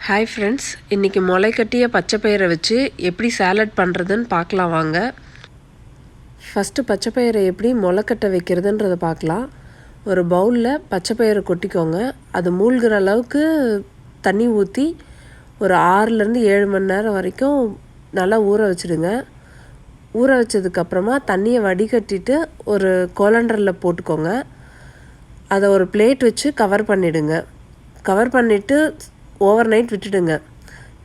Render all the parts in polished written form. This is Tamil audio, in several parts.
ஹாய் ஃப்ரெண்ட்ஸ், இன்றைக்கி முளைக்கட்டிய பச்சைப்பயிரை வச்சு எப்படி சாலட் பண்ணுறதுன்னு பார்க்கலாம் வாங்க. ஃபஸ்ட்டு பச்சைப்பயிரை எப்படி முளைக்கட்ட வைக்கிறதுன்றதை பார்க்கலாம். ஒரு பவுலில் பச்சைப்பயிரை கொட்டிக்கோங்க. அது மூழ்கிற அளவுக்கு தண்ணி ஊற்றி ஒரு 6-7 மணி நேரம் வரைக்கும் நல்லா ஊற வச்சுடுங்க. ஊற வச்சதுக்கப்புறமா தண்ணியை வடிகட்டிட்டு ஒரு கோலண்டரில் போட்டுக்கோங்க. அதை ஒரு பிளேட் வச்சு கவர் பண்ணிவிடுங்க. கவர் பண்ணிவிட்டு ஓவர் நைட் விட்டுடுங்க.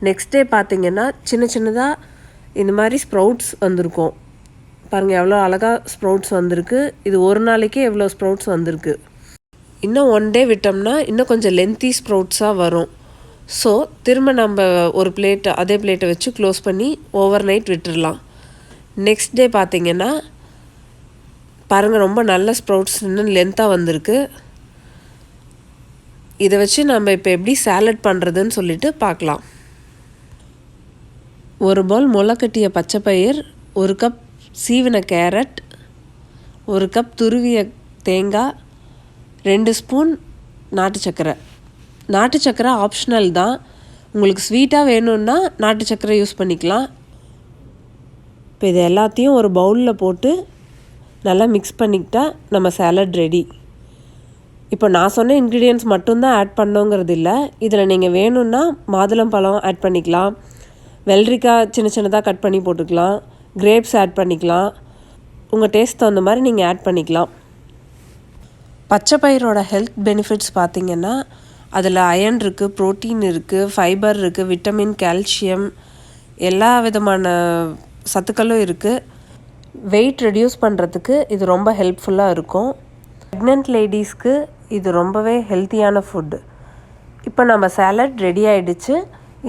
நெக்ஸ்ட் டே பார்த்திங்கன்னா சின்ன சின்னதாக இந்த மாதிரி ஸ்ப்ரவுட்ஸ் வந்திருக்கும். பாருங்கள் எவ்வளோ அழகாக ஸ்ப்ரவுட்ஸ் வந்திருக்கு. இது ஒரு நாளைக்கே எவ்வளோ ஸ்ப்ரவுட்ஸ் வந்திருக்கு. இன்னும் 1 டே விட்டோம்னா இன்னும் கொஞ்சம் லென்த்தி ஸ்ப்ரவுட்ஸாக வரும். ஸோ திரும்ப நம்ம ஒரு அதே பிளேட்டை வச்சு க்ளோஸ் பண்ணி ஓவர் நைட் விட்டுடலாம். நெக்ஸ்ட் டே பார்த்திங்கன்னா பாருங்கள் ரொம்ப நல்ல ஸ்ப்ரவுட்ஸ் இன்னும் லென்த்தாக வந்திருக்கு. இதை வச்சு நம்ம இப்போ எப்படி சாலட் பண்ணுறதுன்னு சொல்லிட்டு பார்க்கலாம். ஒரு பவுல் முளைக்கட்டிய பச்சைப்பயிர், 1 கப் சீவின கேரட், 1 கப் துருவிய தேங்காய், 2 ஸ்பூன் நாட்டு சர்க்கரை. நாட்டு சர்க்கரை ஆப்ஷனல் தான். உங்களுக்கு ஸ்வீட்டாக வேணும்னா நாட்டு சர்க்கரை யூஸ் பண்ணிக்கலாம். இப்போ இது எல்லாத்தையும் ஒரு பவுலில் போட்டு நல்லா மிக்ஸ் பண்ணிக்கிட்டால் நம்ம சாலட் ரெடி. இப்போ நான் சொன்ன இன்க்ரீடியன்ட்ஸ் மட்டும்தான் ஆட் பண்ணோங்கிறது இல்லை. இதில் நீங்கள் வேணும்னா மாதுளம்பழம் ஆட் பண்ணிக்கலாம், வெள்ளரிக்காய் சின்ன சின்னதாக கட் பண்ணி போட்டுக்கலாம், கிரேப்ஸ் ஆட் பண்ணிக்கலாம். உங்கள் டேஸ்ட் தகுந்த மாதிரி நீங்கள் ஆட் பண்ணிக்கலாம். பச்சைப்பயிரோட ஹெல்த் பெனிஃபிட்ஸ் பார்த்திங்கன்னா அதில் அயர்ன் இருக்குது, ப்ரோட்டீன் இருக்குது, ஃபைபர் இருக்குது, விட்டமின், கால்சியம் எல்லா விதமான சத்துக்களும் இருக்குது. வெயிட் ரெடியூஸ் பண்ணுறதுக்கு இது ரொம்ப ஹெல்ப்ஃபுல்லாக இருக்கும். ப்ரெக்னென்ட் லேடிஸ்க்கு இது ரொம்பவே ஹெல்த்தியான ஃபுட்டு. இப்போ நம்ம சாலட் ரெடி ஆகிடுச்சு.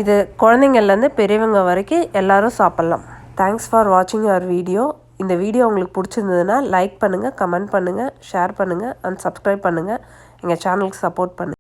இது குழந்தைங்கள்லேருந்து பெரியவங்க வரைக்கும் எல்லோரும் சாப்பிட்லாம். தேங்க்ஸ் ஃபார் வாட்சிங் அவர் வீடியோ. இந்த வீடியோ உங்களுக்கு பிடிச்சிருந்ததுன்னா லைக் பண்ணுங்கள், கமெண்ட் பண்ணுங்கள், ஷேர் பண்ணுங்கள் அண்ட் சப்ஸ்கிரைப் பண்ணுங்கள். எங்கள் சேனலுக்கு சப்போர்ட் பண்ணுங்கள்.